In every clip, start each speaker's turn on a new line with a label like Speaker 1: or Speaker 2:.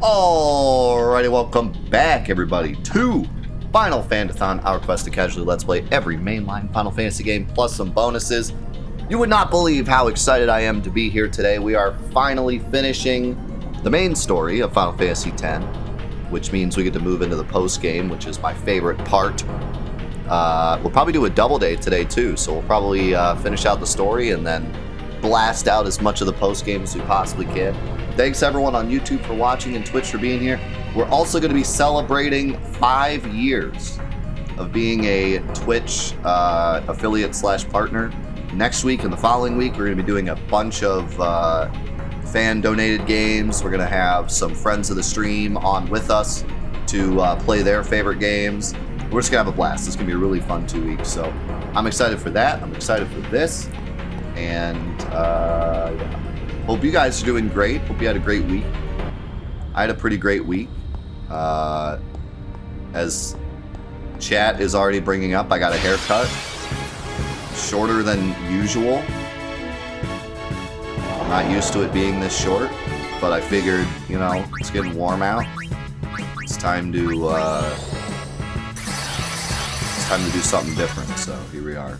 Speaker 1: Alrighty, welcome back everybody to Final Fantathon, our quest to casually let's play every mainline Final Fantasy game plus some bonuses. You would not believe how excited I am to be here today. We are finally finishing the main story of Final Fantasy X, which means we get to move into the post-game, which is my favorite part. We'll probably do a double day today too, so we'll probably finish out the story and then blast out as much of the post-game as we possibly can. Thanks everyone on YouTube for watching and Twitch for being here. We're also going to be celebrating 5 years of being a Twitch affiliate slash partner. Next week and the following week, we're going to be doing a bunch of fan-donated games. We're going to have some friends of the stream on with us to play their favorite games. We're just going to have a blast. It's going to be a really fun 2 weeks. So I'm excited for that. I'm excited for this. And yeah. Hope you guys are doing great. Hope you had a great week. I had a pretty great week. As chat is already bringing up, I got a haircut. Shorter than usual. I'm not used to it being this short, but I figured, you know, it's getting warm out. It's time to do something different. So here we are.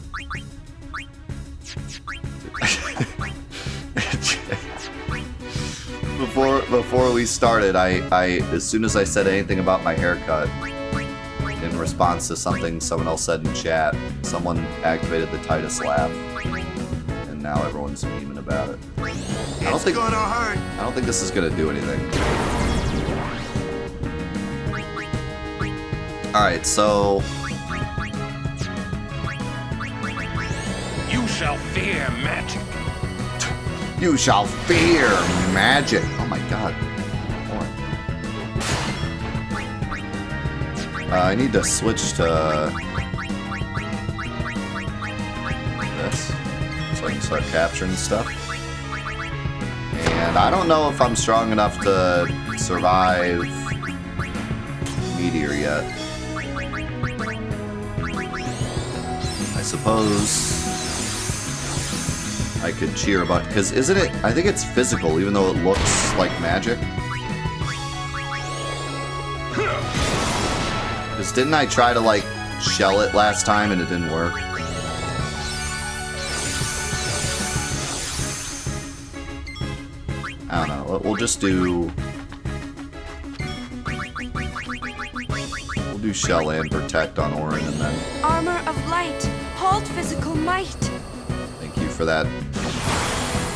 Speaker 1: Before we started, I as soon as I said anything about my haircut, in response to something someone else said in chat, someone activated the Titus laugh, and now everyone's memeing about it. I don't think this is gonna do anything. All right, so
Speaker 2: you shall fear magic.
Speaker 1: You shall fear magic. Oh my god. I need to switch to this so I can start capturing stuff. And I don't know if I'm strong enough to survive Meteor yet. I suppose I could cheer about, because isn't it, I think it's physical even though it looks like magic. Because didn't I try to like shell it last time and it didn't work? I don't know, we'll just do, we'll do shell and protect on Orin and then...
Speaker 3: Armor of light, hold physical might.
Speaker 1: Thank you for that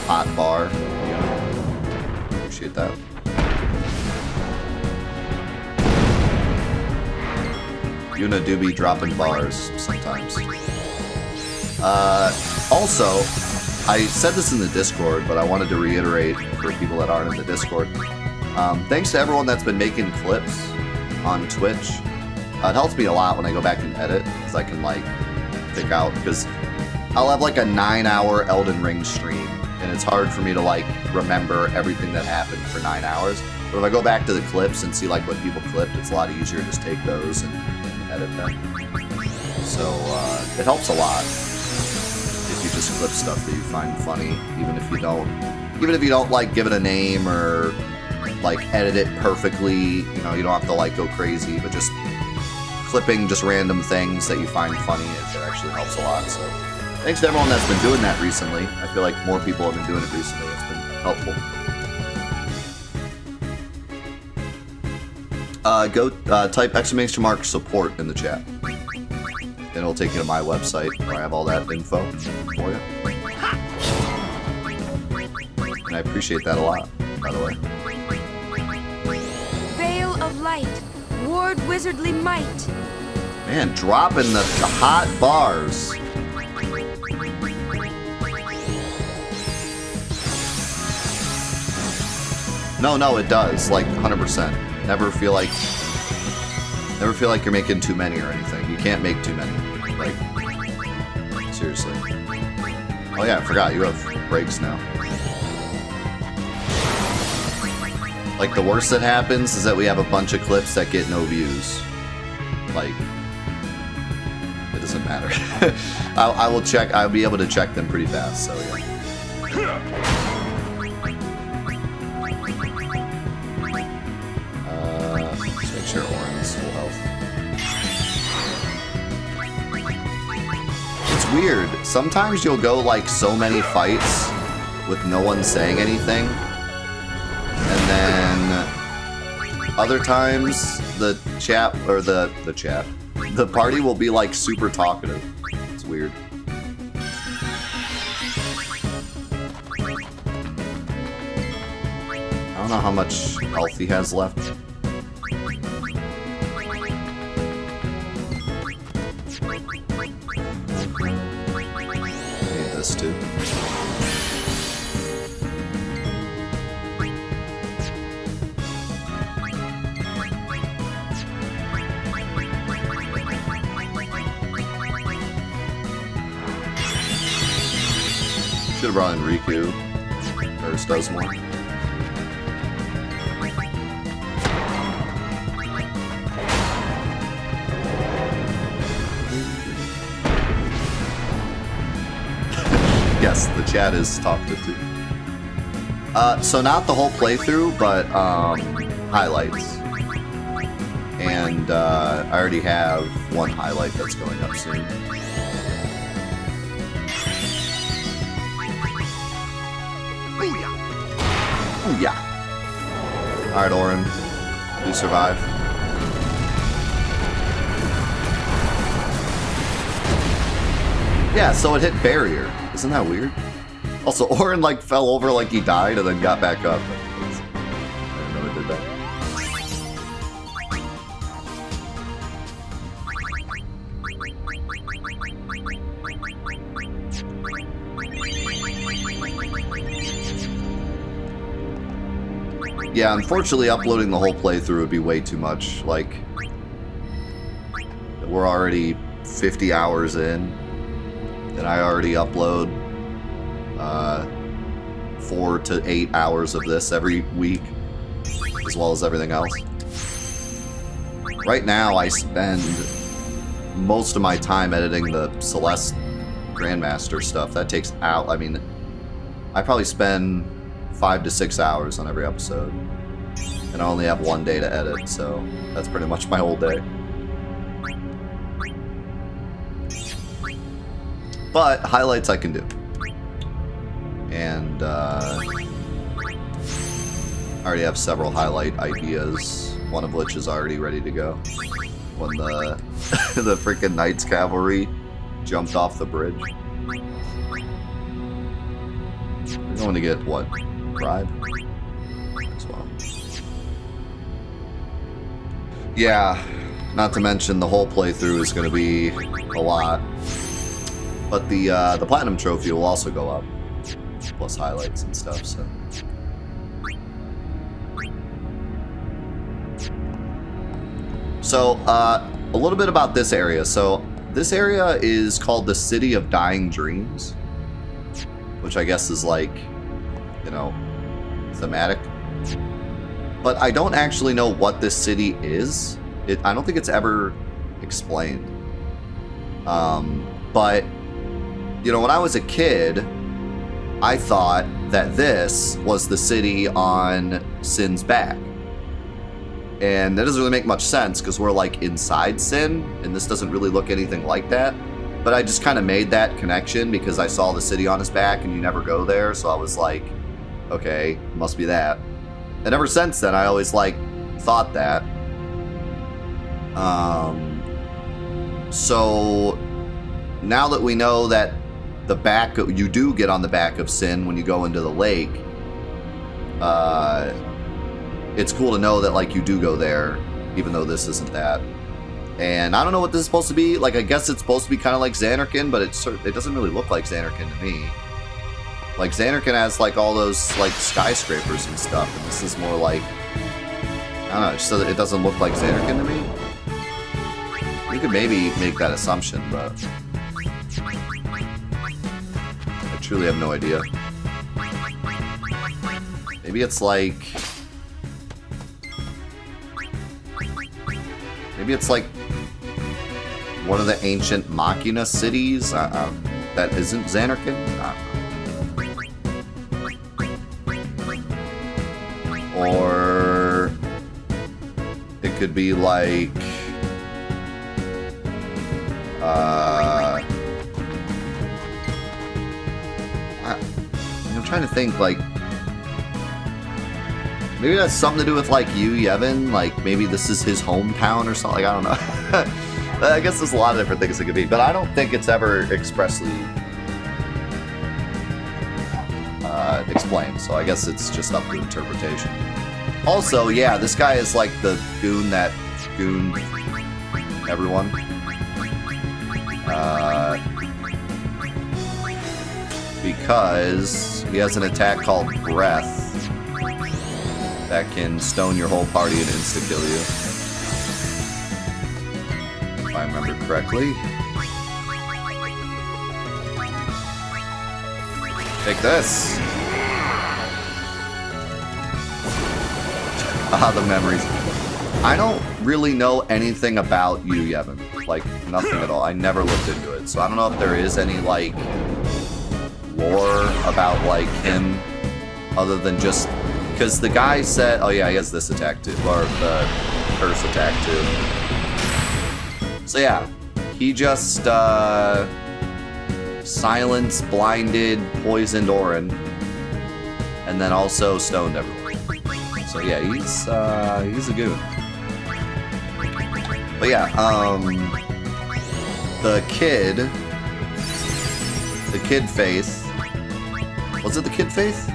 Speaker 1: hot bar. Appreciate that. Yuna do be dropping bars sometimes. Also, I said this in the Discord, but I wanted to reiterate for people that aren't in the Discord. Thanks to everyone that's been making clips on Twitch. It helps me a lot when I go back and edit, because I can like pick out, because I'll have like a 9-hour Elden Ring stream, and it's hard for me to like remember everything that happened for 9 hours. But if I go back to the clips and see like what people clipped, it's a lot easier to just take those and edit them. So it helps a lot if you just clip stuff that you find funny, even if you don't like give it a name or like edit it perfectly. You know, you don't have to like go crazy, but just clipping just random things that you find funny, it actually helps a lot. So thanks to everyone that's been doing that recently. I feel like more people have been doing it recently. It's been helpful. Go type !! support in the chat. And it'll take you to my website where I have all that info for you. And I appreciate that a lot, by the way.
Speaker 3: Veil of light, ward wizardly might.
Speaker 1: Man, dropping the hot bars. No, it does, like 100%. Never feel like you're making too many or anything. You can't make too many. Like, seriously. Oh yeah, I forgot, you have breaks now. Like, the worst that happens is that we have a bunch of clips that get no views. Like, it doesn't matter. I will check, I'll be able to check them pretty fast, so yeah. Make sure Orin's full health. It's weird. Sometimes you'll go like so many fights with no one saying anything. And then other times the chat, or the party will be like super talkative. It's weird. I don't know how much health he has left. I need this too. Should have brought in Rikku. Hers does more. Yes, the chat is talkative too. So not the whole playthrough, but highlights. And I already have one highlight that's going up soon. Ooh, yeah. Alright, Orin. You survive. Yeah, so it hit barrier. Isn't that weird? Also, Orin like fell over like he died and then got back up. I didn't know it did that. Yeah, unfortunately, uploading the whole playthrough would be way too much. Like, we're already 50 hours in, and I already upload 4 to 8 hours of this every week, as well as everything else. Right now, I spend most of my time editing the Celeste Grandmaster stuff. That takes out, I mean, I probably spend 5 to 6 hours on every episode. And I only have one day to edit, so that's pretty much my whole day. But highlights I can do. And I already have several highlight ideas, one of which is already ready to go. When the the freaking Knights Cavalry jumped off the bridge. We're going to get what? Bribe? As well. Yeah, not to mention the whole playthrough is going to be a lot. But the Platinum Trophy will also go up. Plus highlights and stuff, so. So, a little bit about this area. So, this area is called the City of Dying Dreams. Which I guess is like, you know, thematic. But I don't actually know what this city is. I don't think it's ever explained. But, you know, when I was a kid, I thought that this was the city on Sin's back. And that doesn't really make much sense because we're like inside Sin, and this doesn't really look anything like that. But I just kind of made that connection because I saw the city on his back and you never go there. So I was like, okay, must be that. And ever since then, I always like thought that. So now that we know that the back, you do get on the back of Sin when you go into the lake, it's cool to know that like you do go there, even though this isn't that. And I don't know what this is supposed to be. Like, I guess it's supposed to be kind of like Xanarkand, but it doesn't really look like Xanarkand to me. Like, Xanarkand has like all those like skyscrapers and stuff, and this is more like, I don't know, so it doesn't look like Xanarkand to me. You could maybe make that assumption, but I truly have no idea. Maybe it's like, one of the ancient Machina cities that isn't Xanarkand. Or it It could be like... I'm trying to think, like... Maybe that's something to do with, like, you, Yevon. Like, maybe this is his hometown or something. Like, I don't know. I guess there's a lot of different things it could be. But I don't think it's ever expressly explained. So I guess it's just up to interpretation. Also, yeah, this guy is, like, the goon that gooned everyone. Because he has an attack called Breath that can stone your whole party and insta-kill you. If I remember correctly. Take this! Ah, the memories. I don't really know anything about you, Yevon. Like, nothing at all. I never looked into it. So I don't know if there is any, like, lore about, like, him other than just... Because the guy said... Oh, yeah, he has this attack, too. Or the curse attack, too. So, yeah. He just, silenced, blinded, poisoned Orin. And then also stoned everyone. So, yeah, he's a goon. But, yeah, the kid Faith... Was it the kid Faith?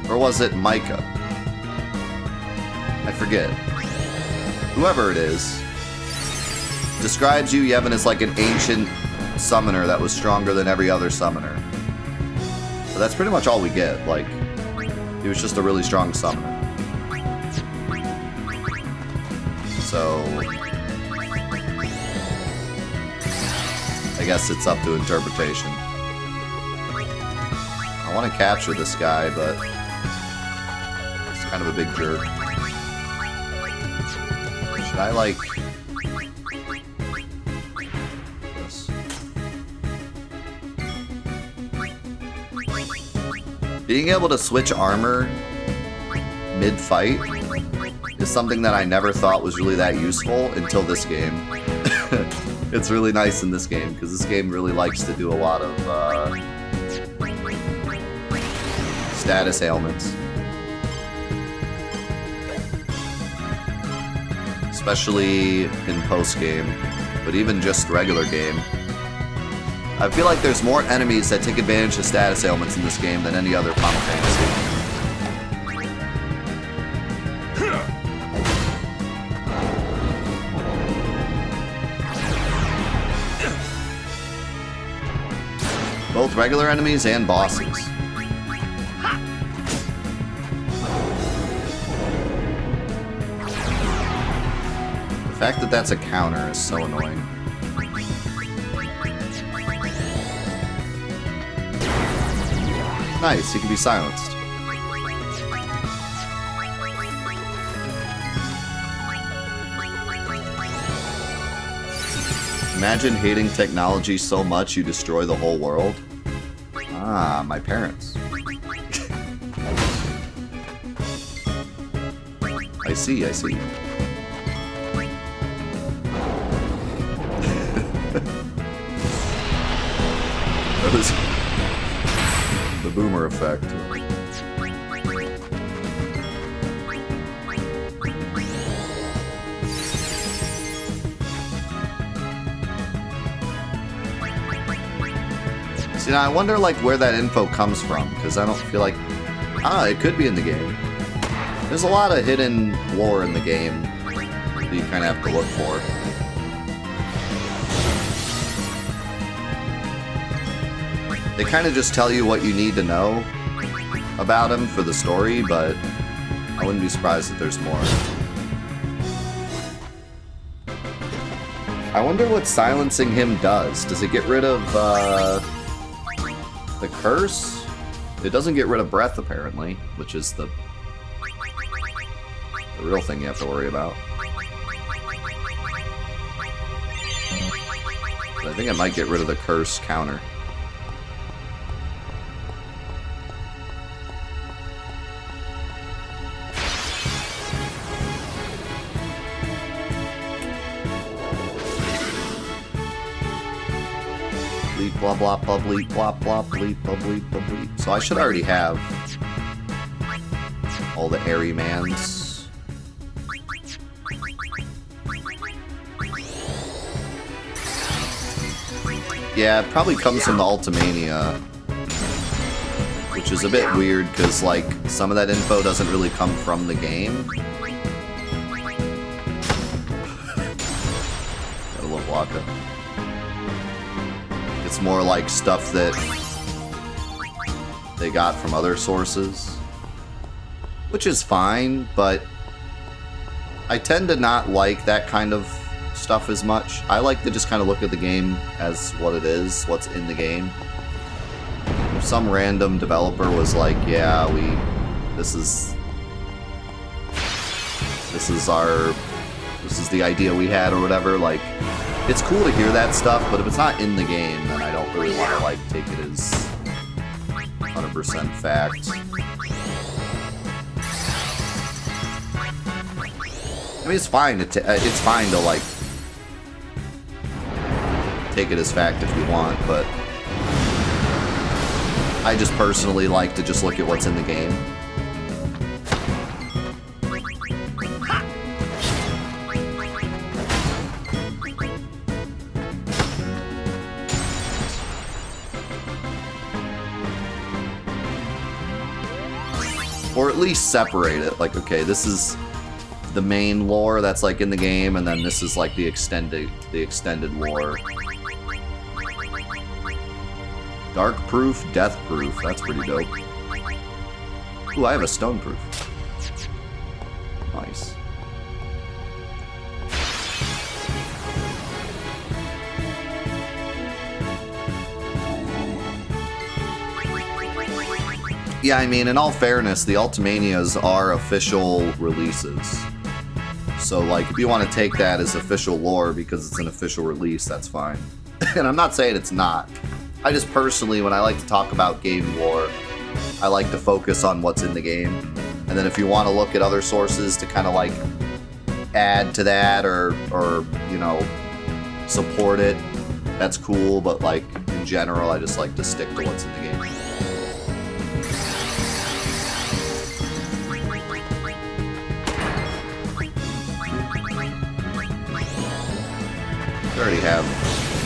Speaker 1: Or was it Micah? I forget. Whoever it is, describes you, Yevon, as like an ancient summoner that was stronger than every other summoner. So that's pretty much all we get. Like, he was just a really strong summoner. So, I guess it's up to interpretation. I want to capture this guy, but he's kind of a big jerk. Should I, like... this? Being able to switch armor mid-fight is something that I never thought was really that useful until this game. It's really nice in this game, because this game really likes to do a lot of status ailments. Especially in post-game, but even just regular game. I feel like there's more enemies that take advantage of status ailments in this game than any other Final Fantasy. Both regular enemies and bosses. The fact that that's a counter is so annoying. Nice, he can be silenced. Imagine hating technology so much you destroy the whole world. Ah, my parents. I see, I see. That was the boomer effect. See, now I wonder, like, where that info comes from, because I don't feel like... it could be in the game. There's a lot of hidden lore in the game that you kind of have to look for. They kind of just tell you what you need to know about him for the story, but I wouldn't be surprised if there's more. I wonder what silencing him does. Does it get rid of, the curse? It doesn't get rid of breath, apparently, which is the real thing you have to worry about. But I think it might get rid of the curse counter. Blah, blah, blah, bleep, blah, blah, bleep, blah, bleep, blah, bleep. So I should already have all the airy mans. Yeah, it probably comes from the Ultimania, which is a bit weird because, like, some of that info doesn't really come from the game. Gotta love Waka. It's more like stuff that they got from other sources, which is fine, but I tend to not like that kind of stuff as much. I like to just kind of look at the game as what it is, what's in the game. If some random developer was like, yeah, this is the idea we had or whatever, like, it's cool to hear that stuff, but if it's not in the game, then I don't really want to, like, take it as 100% fact. I mean, it's fine to like take it as fact if you want, but I just personally like to just look at what's in the game. Or at least separate it. Like, okay, this is the main lore that's like in the game, and then this is like the extended lore. Dark proof, death proof. That's pretty dope. Ooh, I have a stone proof. Nice. Yeah, I mean, in all fairness, the Ultimanias are official releases. So, like, if you want to take that as official lore because it's an official release, that's fine. And I'm not saying it's not. I just personally, when I like to talk about game lore, I like to focus on what's in the game. And then if you want to look at other sources to kind of, like, add to that or, you know, support it, that's cool. But, like, in general, I just like to stick to what's in the game. I already have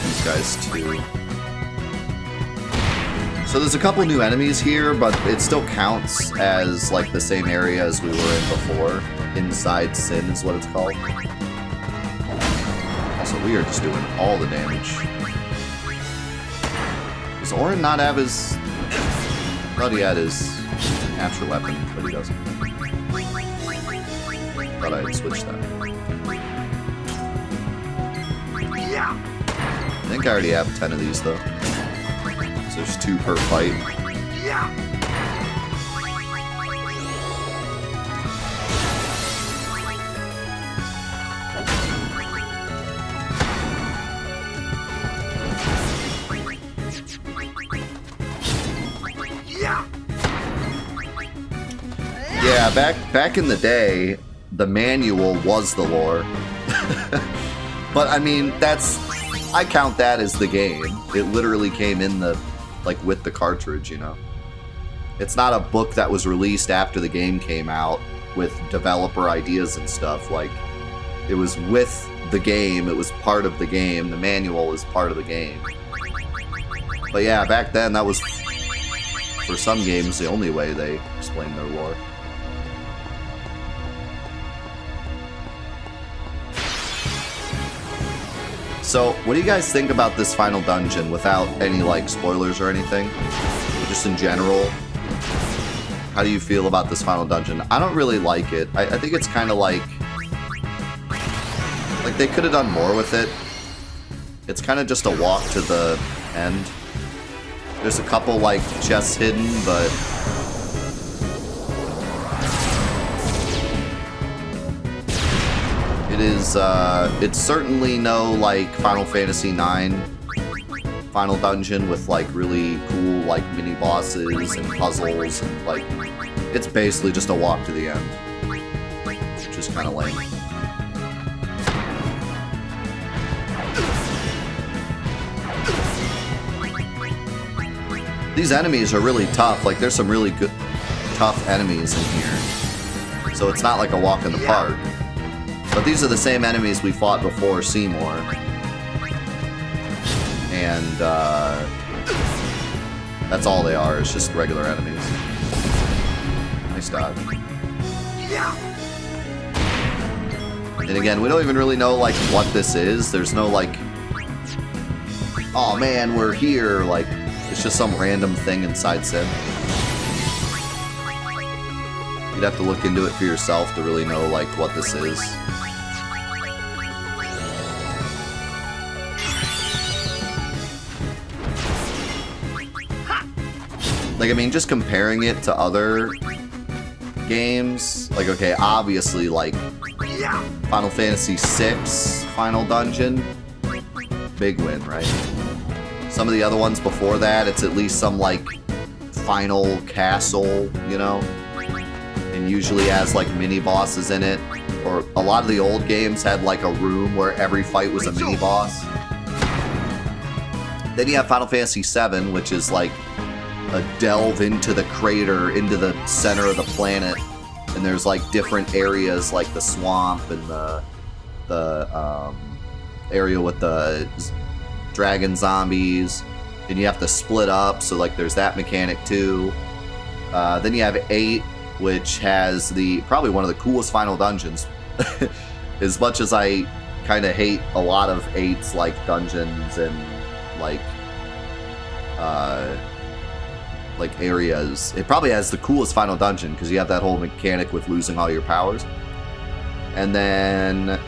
Speaker 1: these guys too. So there's a couple new enemies here, but it still counts as like the same area as we were in before. Inside Sin is what it's called. Also, we are just doing all the damage. Does Orin not have his... I thought he had his natural weapon, but he doesn't. Thought I had switched that. I think I already have 10 of these though. So there's 2 per fight. Yeah, back in the day, the manual was the lore. But I mean, I count that as the game. It literally came in the, like, with the cartridge, you know? It's not a book that was released after the game came out with developer ideas and stuff. Like, it was with the game, it was part of the game, the manual was part of the game. But yeah, back then, that was, for some games, the only way they explained their lore. So, what do you guys think about this final dungeon without any, like, spoilers or anything? Just in general, how do you feel about this final dungeon? I don't really like it. I think it's kind of like they could have done more with it. It's kind of just a walk to the end. There's a couple, like, chests hidden, but... it's certainly no, like, Final Fantasy IX final dungeon with, like, really cool, like, mini bosses and puzzles and, like, it's basically just a walk to the end, which is kind of lame. These enemies are really tough. Like, there's some really good, tough enemies in here. So it's not like a walk in the park. But these are the same enemies we fought before Seymour. And, that's all they are. It's just regular enemies. Nice dodge. And again, we don't even really know, like, what this is. There's no, like, oh man, we're here. Like, it's just some random thing inside Sid. You'd have to look into it for yourself to really know, like, what this is. Like, I mean, just comparing it to other games, like, okay, obviously, like, Final Fantasy VI Final Dungeon, big win, right? Some of the other ones before that, it's at least some, like, final castle, you know? And usually has, like, mini-bosses in it. Or a lot of the old games had, like, a room where every fight was a mini-boss. Then you have Final Fantasy VII, which is, like, a delve into the crater, into the center of the planet, and there's like different areas, like the swamp and the area with the dragon zombies, and you have to split up. So like there's that mechanic too. Then you have 8, which has probably one of the coolest final dungeons. As much as I kind of hate a lot of 8's like dungeons and like areas, it probably has the coolest final dungeon because you have that whole mechanic with losing all your powers. And then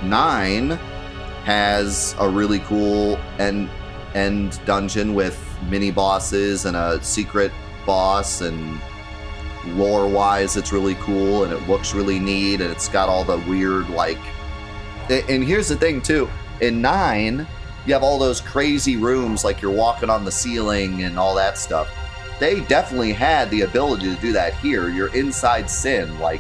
Speaker 1: 9 has a really cool end dungeon with mini bosses and a secret boss, and lore wise it's really cool and it looks really neat, and it's got all the weird like, and here's the thing too, in 9 you have all those crazy rooms like you're walking on the ceiling and all that stuff. They definitely had the ability to do that here. You're inside Sin. Like,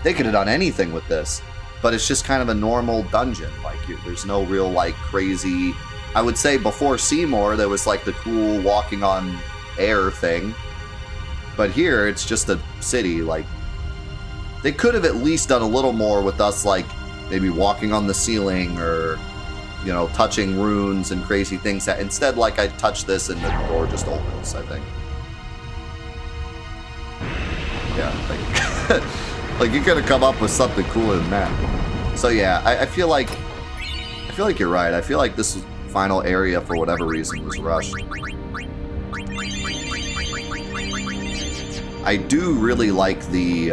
Speaker 1: they could have done anything with this, but it's just kind of a normal dungeon. Like, there's no real, like, crazy... I would say before Seymour, there was, like, the cool walking on air thing. But here, it's just a city. Like, they could have at least done a little more with us, like, maybe walking on the ceiling or, you know, touching runes and crazy things. That instead, like, I touch this and the door just opens, I think. Yeah, like you could have come up with something cooler than that. So yeah, I feel like you're right. I feel like this final area, for whatever reason, was rushed. I do really like the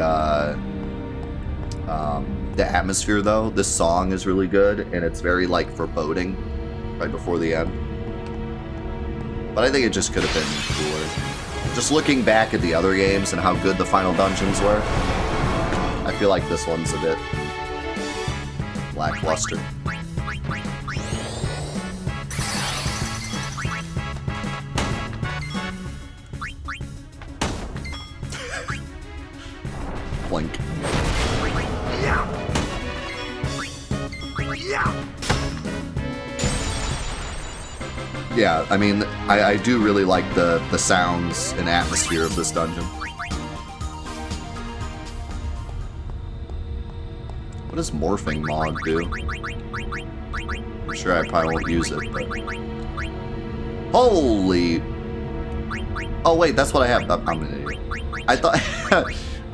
Speaker 1: atmosphere though. This song is really good, and it's very like foreboding right before the end. But I think it just could have been cooler. Just looking back at the other games and how good the final dungeons were, I feel like this one's a bit lackluster. Blink. Yeah, I mean, I do really like the sounds and atmosphere of this dungeon. What does morphing mod do? I'm sure I probably won't use it, but... Holy... Oh wait, that's what I have. I'm an idiot. I thought...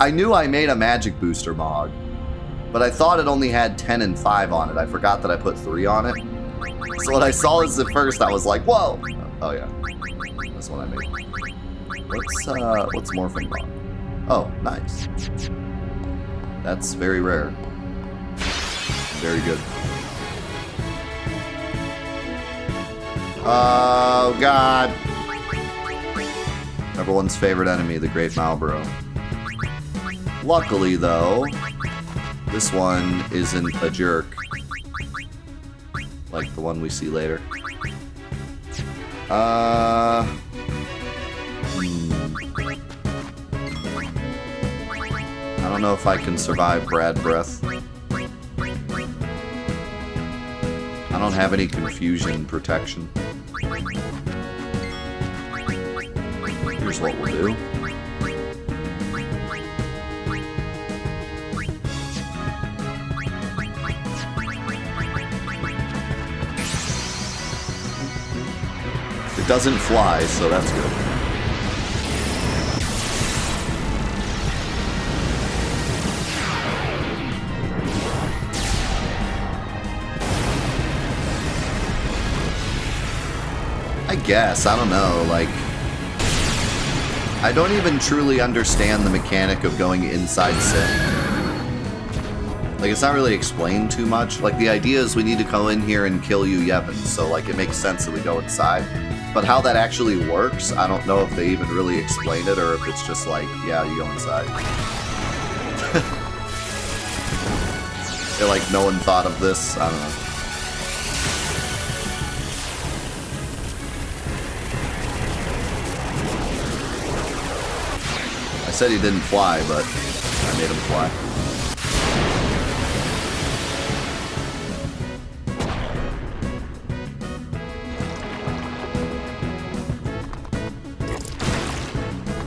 Speaker 1: I knew I made a magic booster mod, but I thought it only had 10 and 5 on it. I forgot that I put 3 on it. So when I saw this at first, I was like, whoa! Oh yeah, that's what I made. What's morphing mod? Oh, nice. That's very rare. Very good. Oh god! Everyone's favorite enemy, the Great Malboro. Luckily though, this one isn't a jerk. Like the one we see later. I don't know if I can survive Brad Breath. I don't have any confusion protection. here's what we'll do. It doesn't fly, so that's good. I guess, I don't know, like, I don't even truly understand the mechanic of going inside Sin. Like, it's not really explained too much. Like, the idea is we need to go in here and kill you Yevon, so, like, it makes sense that we go inside. But how that actually works, I don't know if they even really explain it, or if it's just like, yeah, you go inside. They're like, no one thought of this, I don't know. I said he didn't fly, but I made him fly.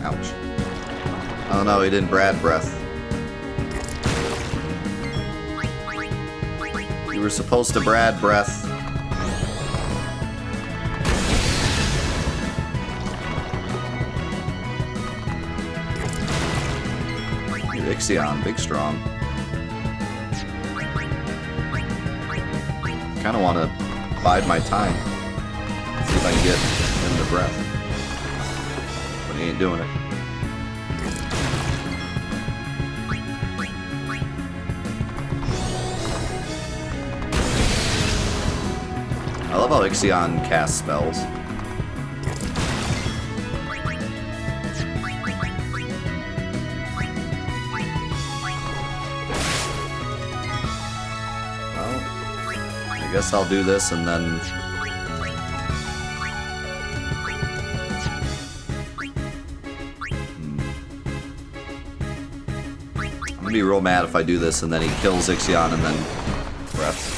Speaker 1: Ouch. Oh no, he didn't Brad breath. You were supposed to Brad breath. Ixion, big strong. Kind of want to bide my time. See if I can get him to breath. But he ain't doing it. I love how Ixion casts spells. I guess I'll do this and then... I'm gonna be real mad if I do this and then he kills Ixion and then breath.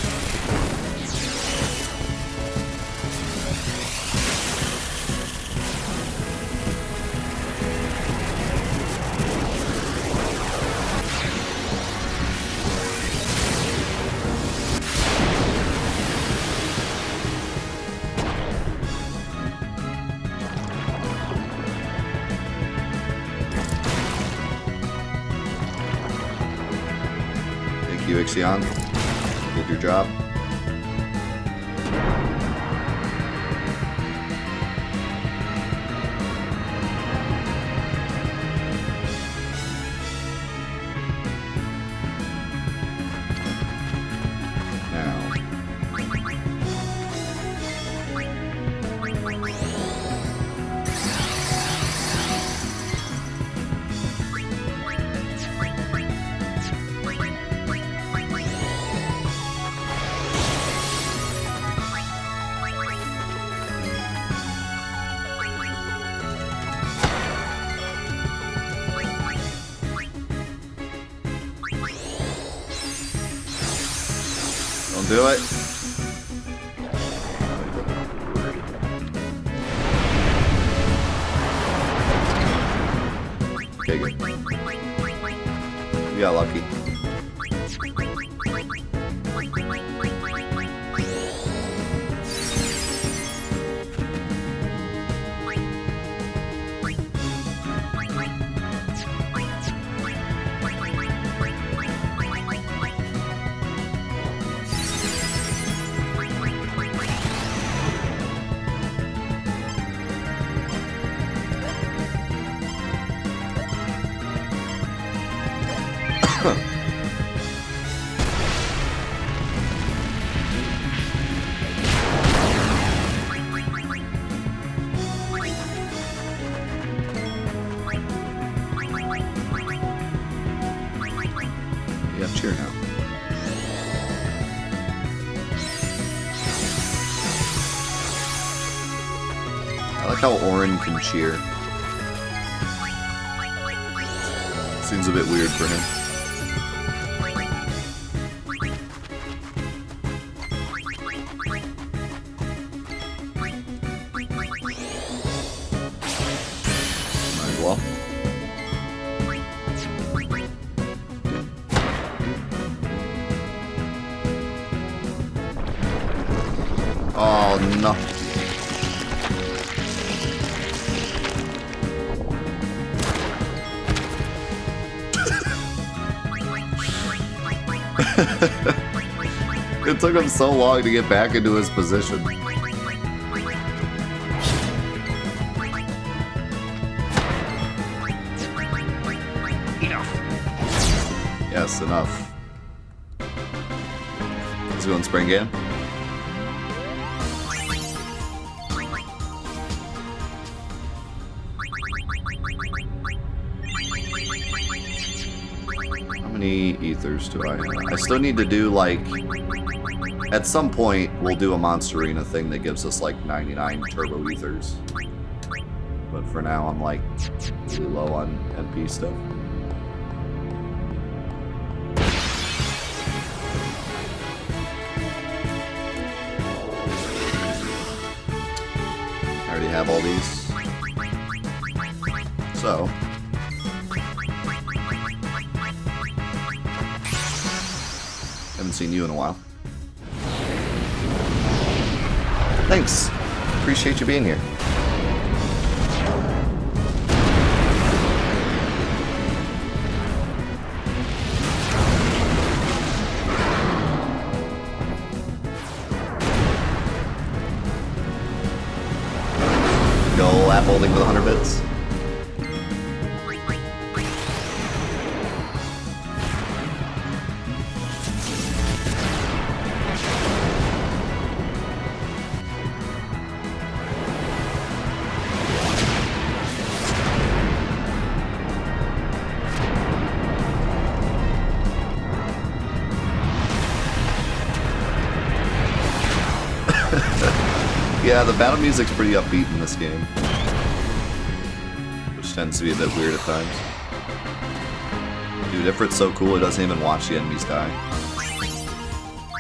Speaker 1: Thank you, Ixion. Did your job. Don't do it. Okay, good. We got lucky. Yeah, cheer now. I like how Orin can cheer. Seems a bit weird for him. Oh no. It took him so long to get back into his position.
Speaker 2: Enough.
Speaker 1: Yes, enough. Let's go and spring game. How many ethers do I have? I still need to do, like, at some point we'll do a Monster Arena thing that gives us like 99 turbo ethers. But for now I'm like really low on NP stuff. I already have all these. So haven't seen you in a while. Thanks. Appreciate you being here. Go app holding with 100 bits. Yeah, the battle music's pretty upbeat in this game, which tends to be a bit weird at times. Dude, Ifrit's so cool, he doesn't even watch the enemies die.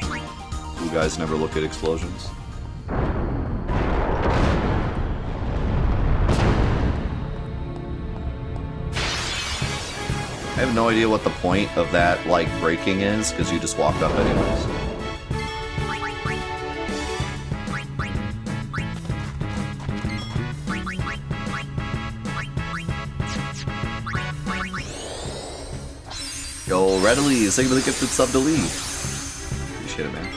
Speaker 1: Cool guys never look at explosions. I have no idea what the point of that, like, breaking is, because you just walk up anyways. Yo, readily, thank you for the gifted sub to Lee. Appreciate it, man.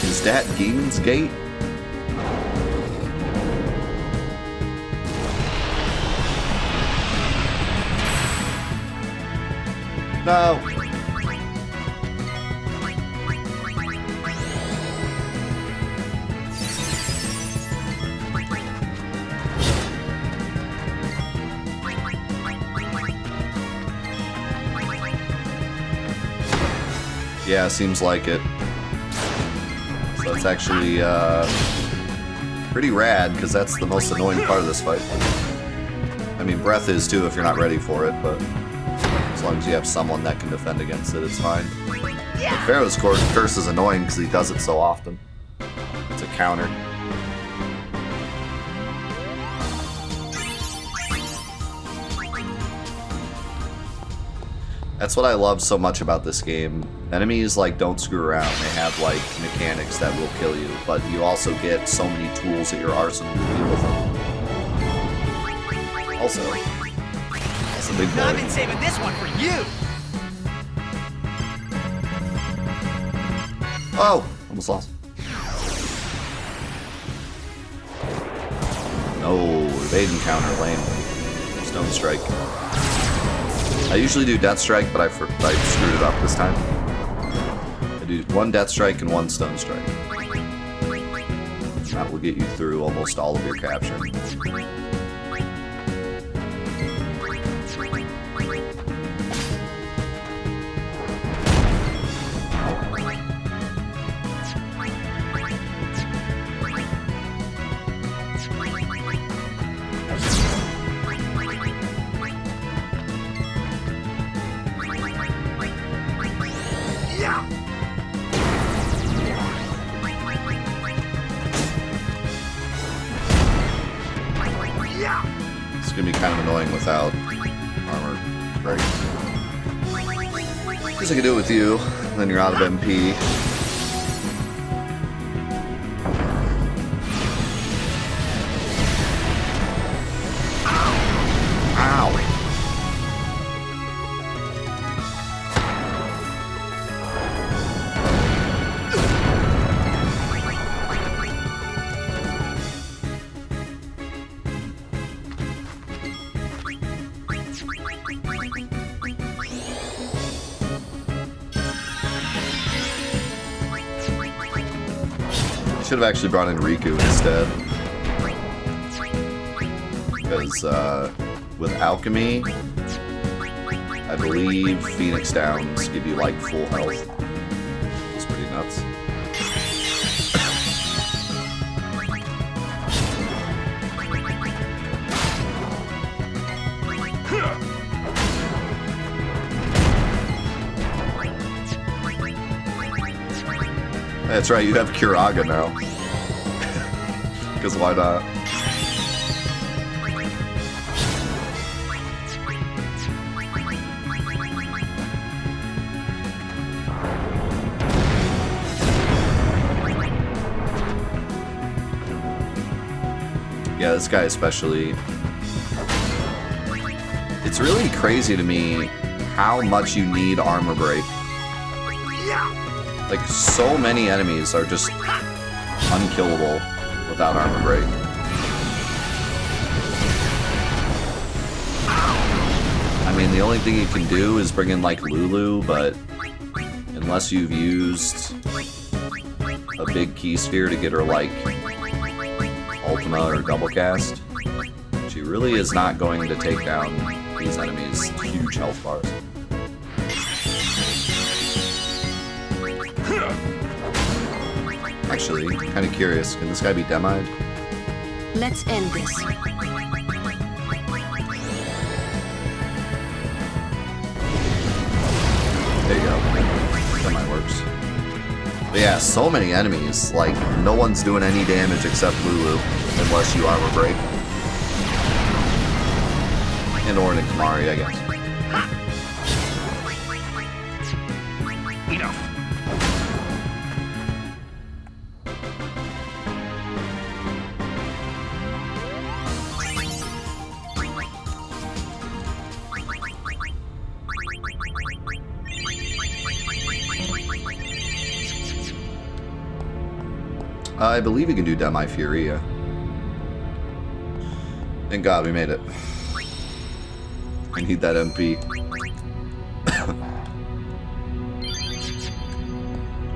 Speaker 1: Is that Gaines Gate? No. Yeah, seems like it. So it's actually pretty rad, because that's the most annoying part of this fight. I mean, breath is too if you're not ready for it, but as long as you have someone that can defend against it, it's fine. Yeah. Pharaoh's curse is annoying because he does it so often. It's a counter. That's what I love so much about this game. Enemies, like, don't screw around. They have, like, mechanics that will kill you, but you also get so many tools at your arsenal to deal with them. Also, that's a big boy.
Speaker 4: I've been saving this one for you!
Speaker 1: Oh! Almost lost. No, evade encounter, lame. Stone Strike. I usually do Death Strike, but I screwed it up this time. I do one Death Strike and one Stone Strike. That will get you through almost all of your capture. without armor break. Guess I can do it with you, then you're out of MP. Ow! Should have actually brought in Rikku instead. Because with Alchemy, I believe Phoenix Downs give you like full health. It's pretty nuts. That's right, you have Kiraga now. Because why not? Yeah, this guy especially. It's really crazy to me how much you need armor break. Like, so many enemies are just unkillable without armor break. I mean, the only thing you can do is bring in, like, Lulu, but unless you've used a big key sphere to get her, like, Ultima or double cast, she really is not going to take down these enemies' huge health bars. Actually, kind of curious. Can this guy be demied?
Speaker 3: Let's end this.
Speaker 1: There you go. Demi works. But yeah, so many enemies. Like, no one's doing any damage except Lulu, unless you armor break. And or Nikamari, I guess.
Speaker 2: Enough.
Speaker 1: I believe you can do Demi Furia. Thank God we made it. I need that MP.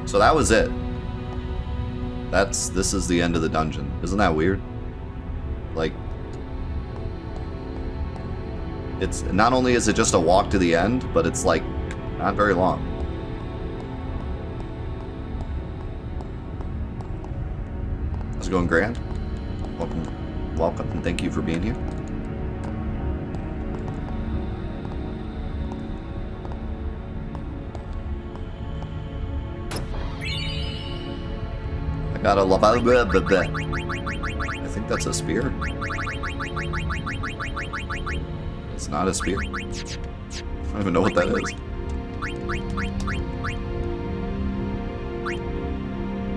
Speaker 1: So that was it. This is the end of the dungeon. Isn't that weird? Like, it's not only is it just a walk to the end, but it's like not very long. How's it going, Grand? Welcome, and thank you for being here. I got a lava. I think that's a spear. It's not a spear. I don't even know what that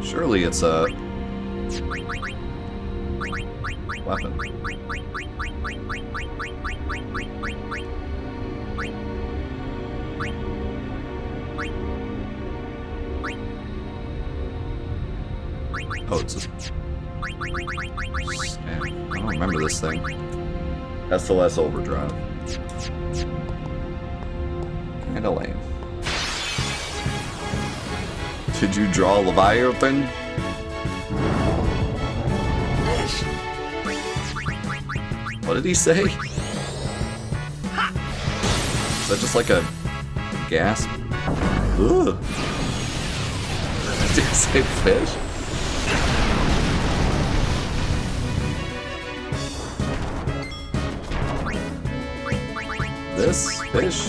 Speaker 1: is. Surely it's a weapon. Oh, it's a staff. I don't remember this thing. SOS Overdrive. Kinda lame. Did you draw Leviathan? What did he say? Is that just like a gasp? Ugh. Did he say fish? This fish?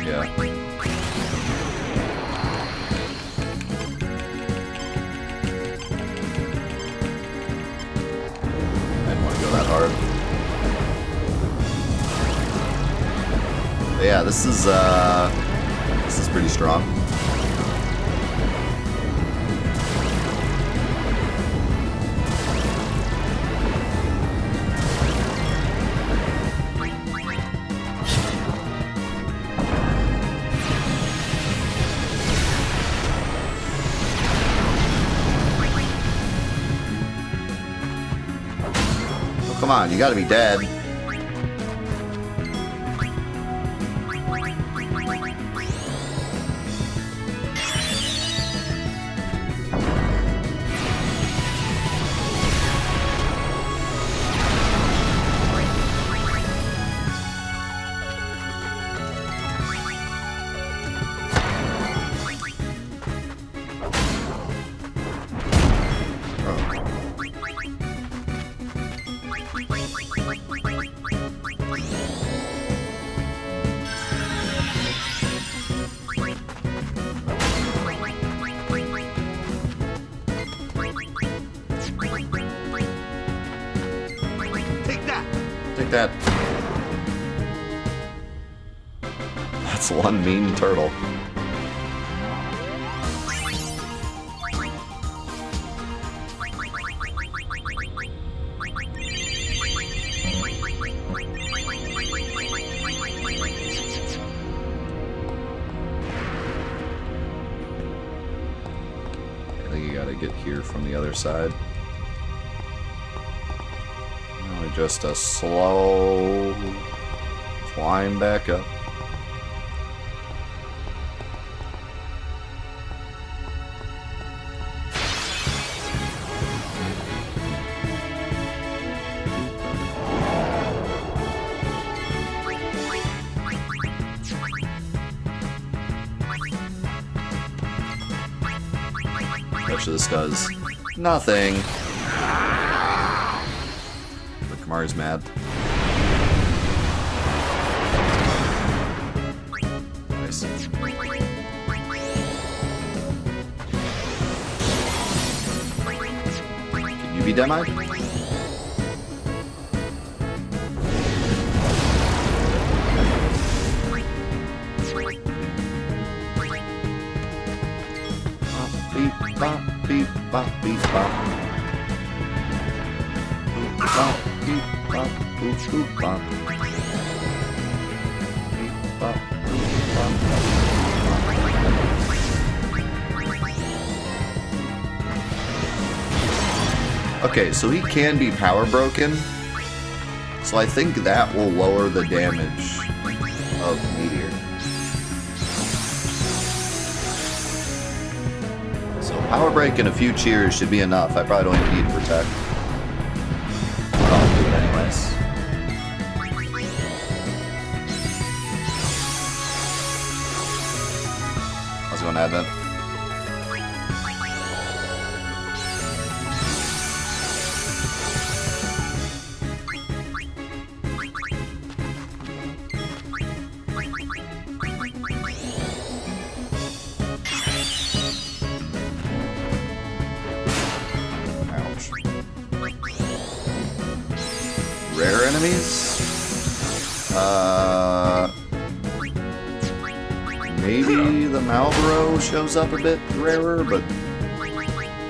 Speaker 1: Yeah. But yeah, this is pretty strong. Oh, come on, you gotta be dead. Take that. That's one mean turtle. I think you gotta get here from the other side. Just a slow climb back up. Actually, this does nothing. Kamari's mad. Nice. Can you be demoed? Beep bop, beep bop, beep bop. Beep bop. Beep bop, boop boop bop. Beep bop, boop bop. Okay, so he can be power broken. So I think that will lower the damage of Meteor. So power break and a few cheers should be enough. I probably don't even need to protect. How's it going, Advent? Ouch. Rare enemies? Maybe the Malboro shows up a bit rarer, but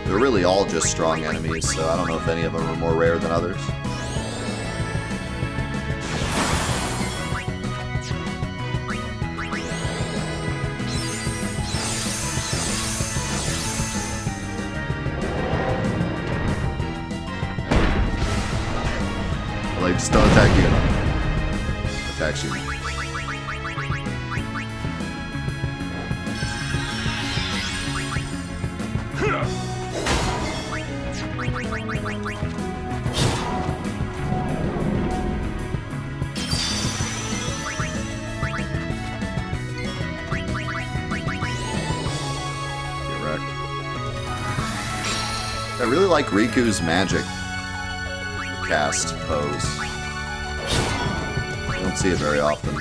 Speaker 1: they're really all just strong enemies, so I don't know if any of them are more rare than others. Like, just don't attack you. Attacks you. I really like Riku's magic cast pose. I don't see it very often.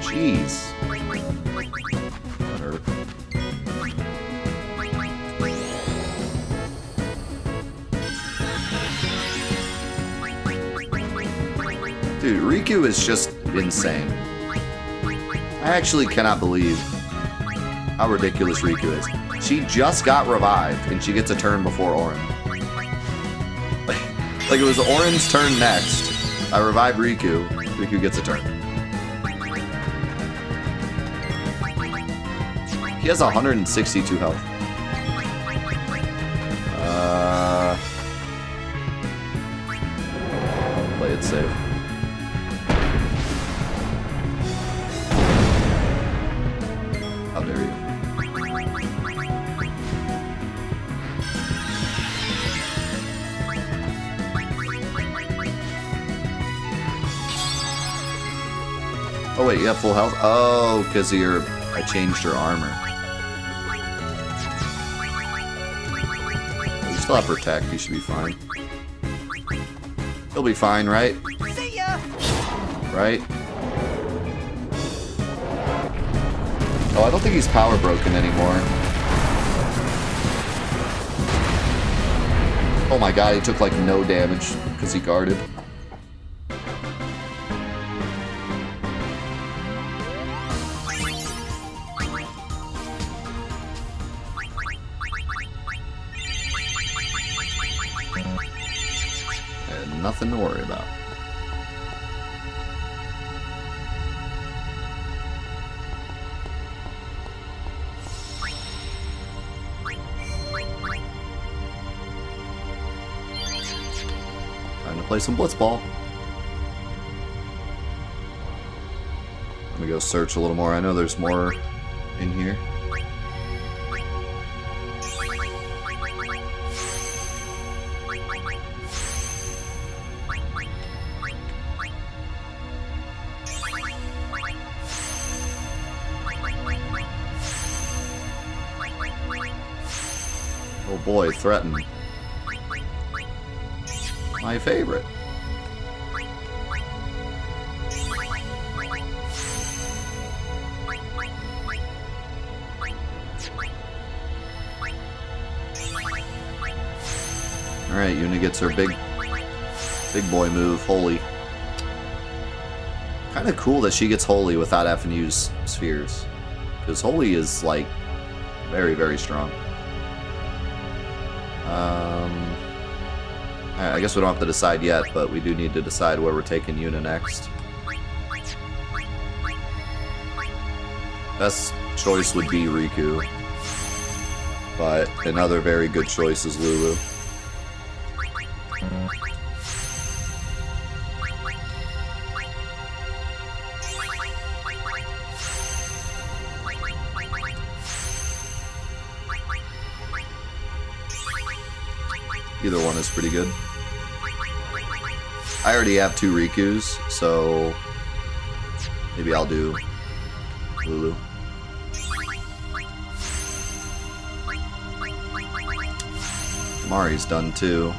Speaker 1: Jeez. That hurt. Dude, Rikku is just insane. I actually cannot believe how ridiculous Rikku is. She just got revived, and she gets a turn before Auron. Like it was Auron's turn next. I revived Rikku. Rikku gets a turn. He has 162 health. Play it safe. How dare you? Oh wait, you have full health? Oh, because I changed your armor. You still have protect, you should be fine. He'll be fine, right?
Speaker 2: See ya!
Speaker 1: Right? Oh, I don't think he's power broken anymore. Oh my god, he took like no damage because he guarded. And nothing to worry about. Time to play some Blitzball. Let me go search a little more. I know there's more in here. Oh boy, threaten. My favorite. Alright, Yuna gets her big boy move, Holy. Kinda cool that she gets Holy without having to use spheres. Because Holy is, like, very, very strong. I guess we don't have to decide yet, but we do need to decide where we're taking Yuna next. Best choice would be Rikku, but another very good choice is Lulu. Either one is pretty good. I already have 2 Rikkus, so maybe I'll do Lulu. Mari's done too.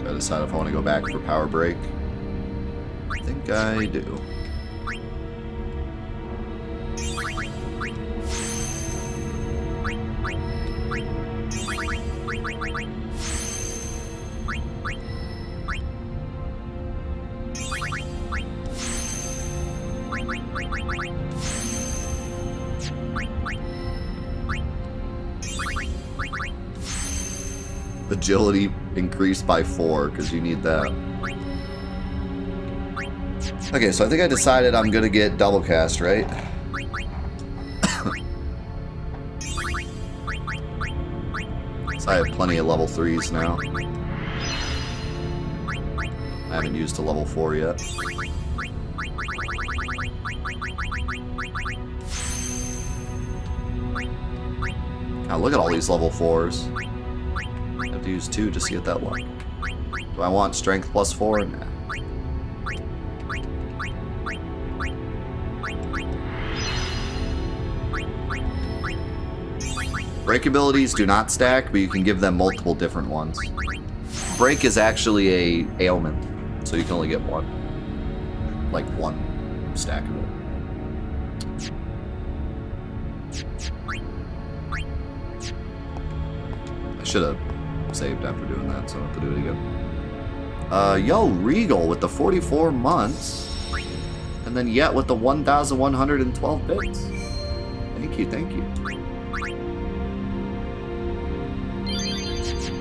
Speaker 1: Gotta decide if I want to go back for power break. I think I do. Agility increased by 4 because you need that. Okay, so I think I decided I'm gonna get double cast, right? So I have plenty of level 3s now. I haven't used a level 4 yet. Now look at all these level 4s. I have to use 2 just to get that luck. Do I want strength plus 4? Nah. Break abilities do not stack, but you can give them multiple different ones. Break is actually a ailment, so you can only get one. Like one stack of it. I should have saved after doing that, so I don't have to do it again. Yo, Regal with the 44 months. And then Yet with the 1,112 bits. Thank you, thank you.